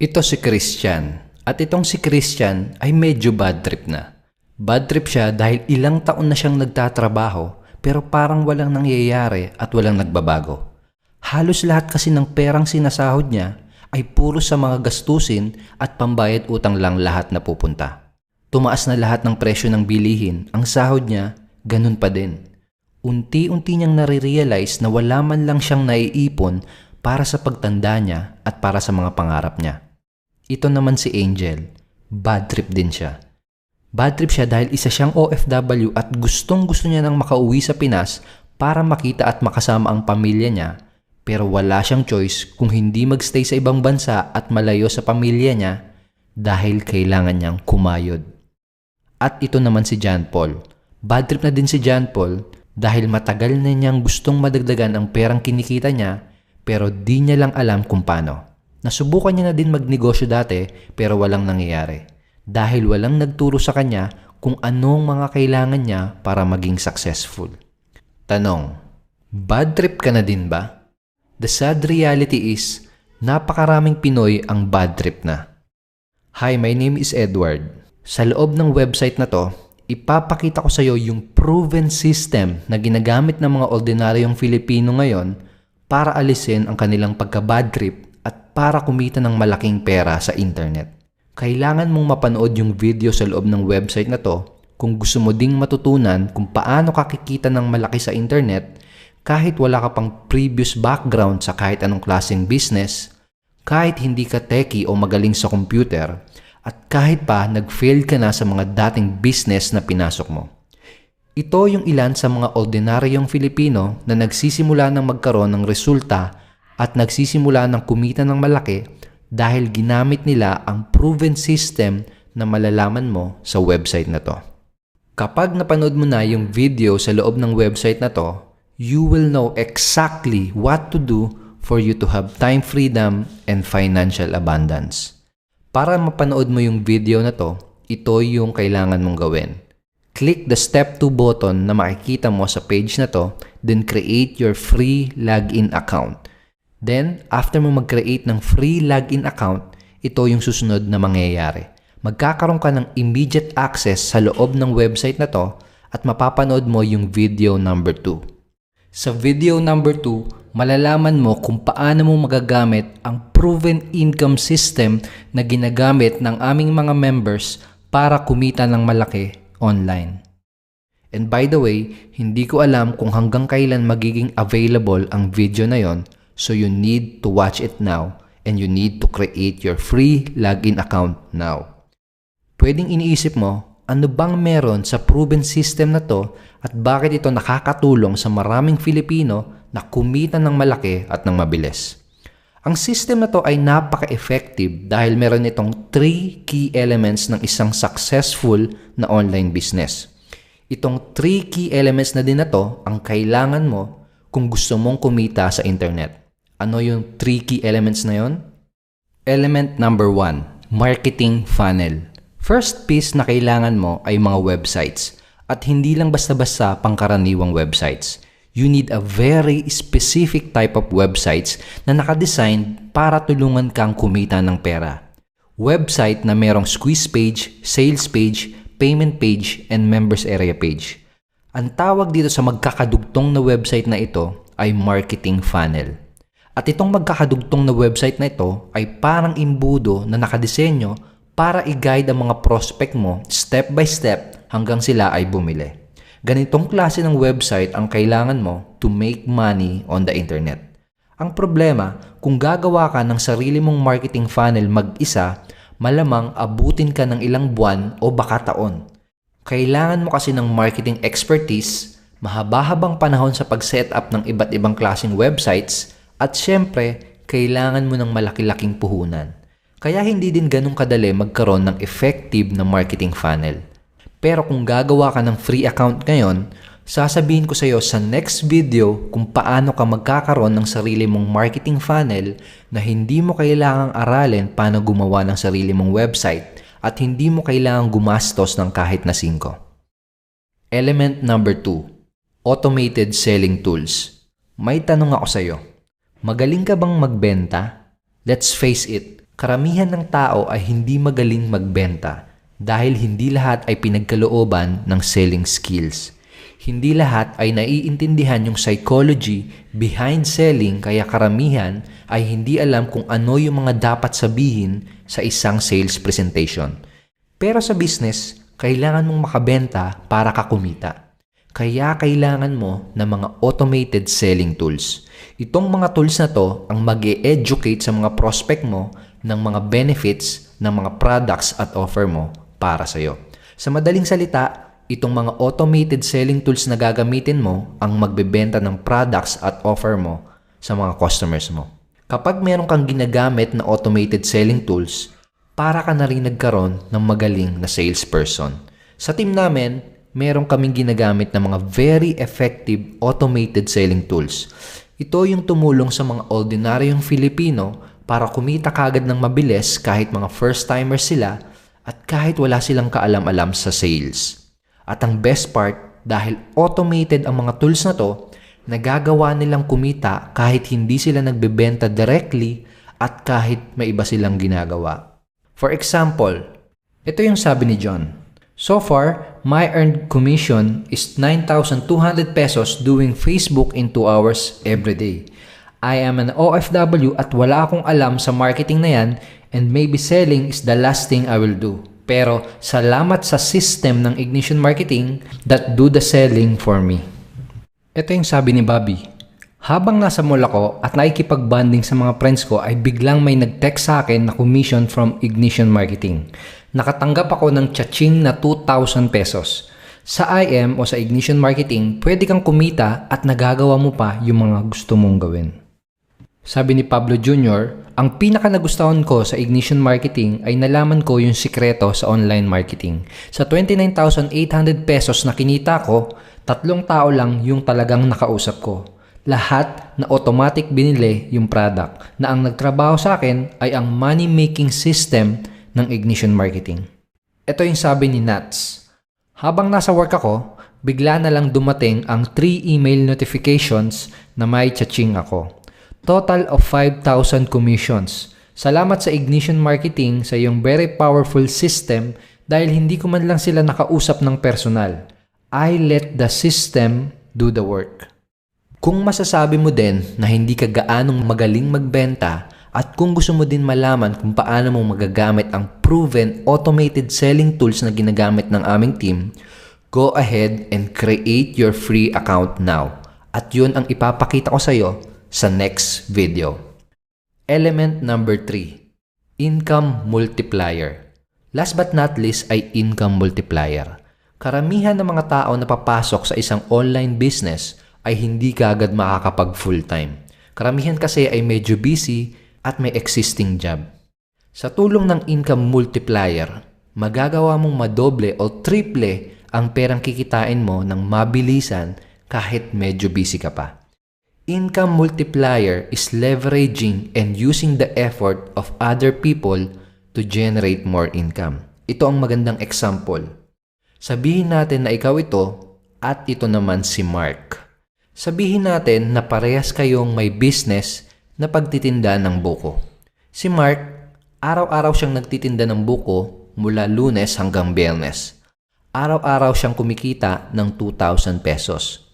Ito si Christian. At itong si Christian ay medyo bad trip na. Bad trip siya dahil ilang taon na siyang nagtatrabaho pero parang walang nangyayari at walang nagbabago. Halos lahat kasi ng perang sinasahod niya ay puro sa mga gastusin at pambayad utang lang lahat na pupunta. Tumaas na lahat ng presyo ng bilihin, ang sahod niya, ganun pa din. Unti-unti niyang nare-realize na wala man lang siyang naiipon para sa pagtanda niya at para sa mga pangarap niya. Ito naman si Angel, bad trip din siya. Bad trip siya dahil isa siyang OFW at gustong-gusto niya nang makauwi sa Pinas para makita at makasama ang pamilya niya, pero wala siyang choice kung hindi magstay sa ibang bansa at malayo sa pamilya niya dahil kailangan niyang kumayod. At ito naman si John Paul. Bad trip na din si John Paul dahil matagal na niyang gustong madagdagan ang perang kinikita niya pero di niya lang alam kung paano. Nasubukan niya na din magnegosyo dati pero walang nangyayari dahil walang nagturo sa kanya kung anong mga kailangan niya para maging successful. Tanong, bad trip ka na din ba? The sad reality is, napakaraming Pinoy ang bad trip na. Hi, my name is Edward. Sa loob ng website na to, ipapakita ko sa iyo yung proven system na ginagamit ng mga ordinaryong Filipino ngayon para alisin ang kanilang pagka-bad trip at para kumita ng malaking pera sa internet. Kailangan mong mapanood yung video sa loob ng website na to kung gusto mo ding matutunan kung paano ka kikita ng malaki sa internet kahit wala ka pang previous background sa kahit anong klaseng business, kahit hindi ka techie o magaling sa computer, at kahit pa nag-fail ka na sa mga dating business na pinasok mo. Ito yung ilan sa mga ordinaryong Filipino na nagsisimula ng magkaroon ng resulta at nagsisimula ng kumita ng malaki dahil ginamit nila ang proven system na malalaman mo sa website na to. Kapag napanood mo na yung video sa loob ng website na to, you will know exactly what to do for you to have time freedom and financial abundance. Para mapanood mo yung video na to, ito yung kailangan mong gawin. Click the step 2 button na makikita mo sa page na to, then create your free login account. Then, after mo mag-create ng free login account, ito yung susunod na mangyayari. Magkakaroon ka ng immediate access sa loob ng website na to at mapapanood mo yung video number 2. Sa video number 2, malalaman mo kung paano mo magagamit ang proven income system na ginagamit ng aming mga members para kumita ng malaki online. And by the way, hindi ko alam kung hanggang kailan magiging available ang video na yon, so you need to watch it now and you need to create your free login account now. Pwedeng iniisip mo, ano bang meron sa proven system na to at bakit ito nakakatulong sa maraming Filipino na kumita ng malaki at ng mabilis? Ang system na to ay napaka-effective dahil meron itong 3 key elements ng isang successful na online business. Itong 3 key elements na din na to ang kailangan mo kung gusto mong kumita sa internet. Ano yung 3 key elements na yon? Element number 1, marketing funnel. First piece na kailangan mo ay mga websites at hindi lang basta-basta pangkaraniwang websites. You need a very specific type of websites na nakadesign para tulungan kang kumita ng pera. Website na merong squeeze page, sales page, payment page, and members area page. Ang tawag dito sa magkakadugtong na website na ito ay marketing funnel. At itong magkakadugtong na website na ito ay parang imbudo na nakadesenyo para i-guide ang mga prospect mo step by step hanggang sila ay bumili. Ganitong klase ng website ang kailangan mo to make money on the internet. Ang problema, kung gagawa ka ng sarili mong marketing funnel mag-isa, malamang abutin ka ng ilang buwan o baka taon. Kailangan mo kasi ng marketing expertise, mahaba-habang panahon sa pag-set up ng iba't ibang klaseng websites, at syempre, kailangan mo ng malaki-laking puhunan. Kaya hindi din ganun kadali magkaroon ng effective na marketing funnel. Pero kung gagawa ka ng free account ngayon, sasabihin ko sa iyo sa next video kung paano ka magkakaroon ng sarili mong marketing funnel na hindi mo kailangang aralin paano gumawa ng sarili mong website at hindi mo kailangang gumastos ng kahit na 5. Element number 2, automated selling tools. May tanong ako sa iyo. Magaling ka bang magbenta? Let's face it, Karamihan ng tao ay hindi magaling magbenta dahil hindi lahat ay pinagkalooban ng selling skills. Hindi lahat ay naiintindihan yung psychology behind selling, kaya karamihan ay hindi alam kung ano yung mga dapat sabihin sa isang sales presentation. Pero sa business, kailangan mong makabenta para ka kumita. Kaya kailangan mo ng mga automated selling tools. Itong mga tools na to ang mag-e-educate sa mga prospect mo ng mga benefits ng mga products at offer mo para sa'yo. Sa madaling salita, itong mga automated selling tools na gagamitin mo ang magbebenta ng products at offer mo sa mga customers mo. Kapag meron kang ginagamit na automated selling tools, para ka na rin nagkaroon ng magaling na salesperson. Sa team namin, meron kaming ginagamit na mga very effective automated selling tools. Ito yung tumulong sa mga ordinaryong Filipino para kumita kagad ng mabilis kahit mga first-timers sila at kahit wala silang kaalam-alam sa sales. At ang best part, dahil automated ang mga tools na to, nagagawa nilang kumita kahit hindi sila nagbebenta directly at kahit may iba silang ginagawa. For example, ito yung sabi ni John. So far, my earned commission is 9,200 pesos doing Facebook in 2 hours every day. I am an OFW at wala akong alam sa marketing na yan, and maybe selling is the last thing I will do. Pero salamat sa system ng Ignition Marketing that do the selling for me. Ito yung sabi ni Bobby. Habang nasa mall ako at nakikipag-bonding sa mga friends ko ay biglang may nag-text sa akin na commission from Ignition Marketing. Nakatanggap ako ng cha-ching na 2,000 pesos. Sa IM o sa Ignition Marketing, pwede kang kumita at nagagawa mo pa yung mga gusto mong gawin. Sabi ni Pablo Jr., ang pinaka nagustuhan ko sa Ignition Marketing ay nalaman ko yung sikreto sa online marketing. Sa 29,800 pesos na kinita ko, 3 tao lang yung talagang nakausap ko. Lahat na automatic binili yung product na ang nagtrabaho sa akin ay ang money-making system ng Ignition Marketing. Ito yung sabi ni Nats. Habang nasa work ako, bigla na lang dumating ang 3 email notifications na may cha-ching ako. Total of 5,000 commissions. Salamat sa Ignition Marketing sa iyong very powerful system dahil hindi ko man lang sila nakausap ng personal. I let the system do the work. Kung masasabi mo din na hindi ka gaanong magaling magbenta at kung gusto mo din malaman kung paano mo magagamit ang proven automated selling tools na ginagamit ng aming team, go ahead and create your free account now. At yun ang ipapakita ko sa iyo sa next video. Element number 3, income multiplier. Last but not least ay income multiplier. Karamihan ng mga tao na papasok sa isang online business ay hindi kaagad makakapag full-time. Karamihan kasi ay medyo busy at may existing job. Sa tulong ng income multiplier, magagawa mong madoble o triple ang perang kikitain mo ng mabilisan kahit medyo busy ka pa. Income multiplier is leveraging and using the effort of other people to generate more income. Ito ang magandang example. Sabihin natin na ikaw ito at ito naman si Mark. Sabihin natin na parehas kayong may business na pagtitinda ng buko. Si Mark, araw-araw siyang nagtitinda ng buko mula Lunes hanggang Biyernes. Araw-araw siyang kumikita ng 2,000 pesos.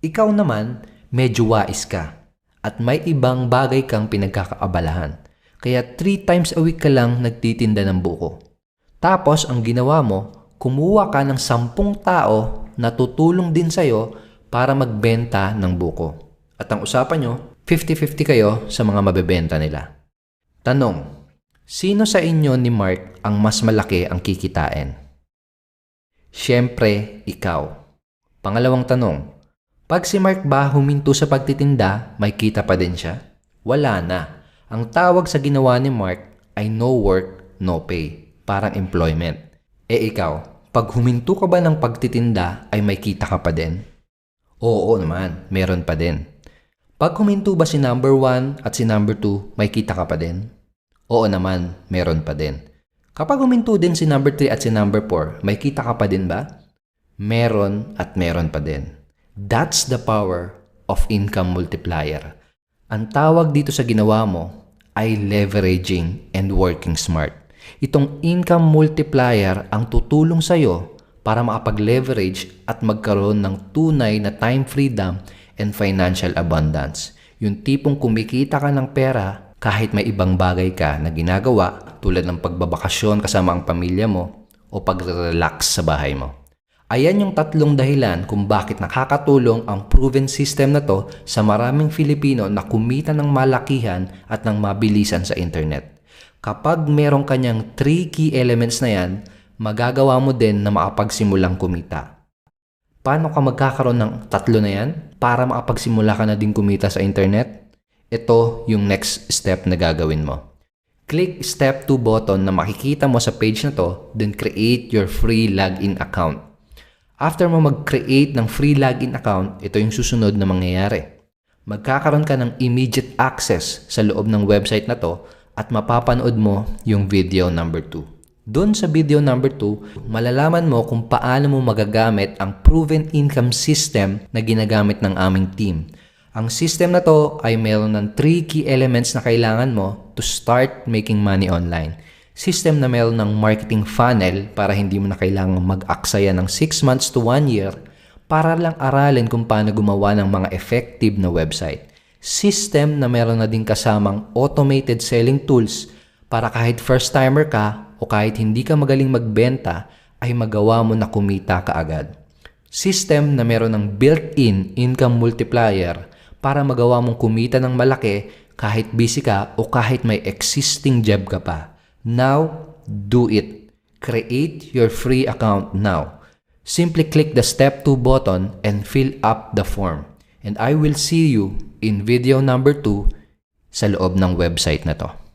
Ikaw naman, medyo wais ka at may ibang bagay kang pinagkakaabalahan. Kaya 3 times a week ka lang nagtitinda ng buko. Tapos ang ginawa mo, kumuha ka ng 10 tao na tutulong din sa'yo para magbenta ng buko. At ang usapan nyo, 50-50 kayo sa mga mabebenta nila. Tanong, sino sa inyo ni Mark ang mas malaki ang kikitain? Siyempre, ikaw. Pangalawang tanong, pag si Mark ba huminto sa pagtitinda, may kita pa din siya? Wala na. Ang tawag sa ginawa ni Mark ay no work, no pay. Parang employment. Ikaw, pag huminto ka ba ng pagtitinda, ay may kita ka pa din? Oo naman, meron pa din. Pag huminto ba si number 1 at si number 2, may kita ka pa din? Oo naman, meron pa din. Kapag huminto din si number 3 at si number 4, may kita ka pa din ba? Meron at meron pa din. That's the power of income multiplier. Ang tawag dito sa ginawa mo ay leveraging and working smart. Itong income multiplier ang tutulong sa'yo para makapag-leverage at magkaroon ng tunay na time freedom and financial abundance. Yung tipong kumikita ka ng pera kahit may ibang bagay ka na ginagawa tulad ng pagbabakasyon kasama ang pamilya mo o pag-relax sa bahay mo. Ayan yung 3 dahilan kung bakit nakakatulong ang proven system na to sa maraming Filipino na kumita ng malakihan at ng mabilisan sa internet. Kapag meron kanyang 3 key elements na yan, magagawa mo din na makapagsimulang kumita. Paano ka magkakaroon ng 3 na yan para makapagsimula ka na din kumita sa internet? Ito yung next step na gagawin mo. Click step 2 button na makikita mo sa page na to, then create your free login account. After mo mag-create ng free login account, ito yung susunod na mangyayari. Magkakaroon ka ng immediate access sa loob ng website na to at mapapanood mo yung video number 2. Doon sa video number 2, malalaman mo kung paano mo magagamit ang proven income system na ginagamit ng aming team. Ang system na to ay mayroon ng 3 key elements na kailangan mo to start making money online. System na mayroon ng marketing funnel para hindi mo na kailangang mag-aksaya ng 6 months to 1 year para lang aralin kung paano gumawa ng mga effective na website. System na mayroon na din kasamang automated selling tools para kahit first-timer ka o kahit hindi ka magaling magbenta ay magawa mo na kumita kaagad. System na mayroon ng built-in income multiplier para magawa mong kumita ng malaki kahit busy ka o kahit may existing job ka pa. Now, do it. Create your free account now. Simply click the step 2 button and fill up the form. And I will see you in video number 2 sa loob ng website na to.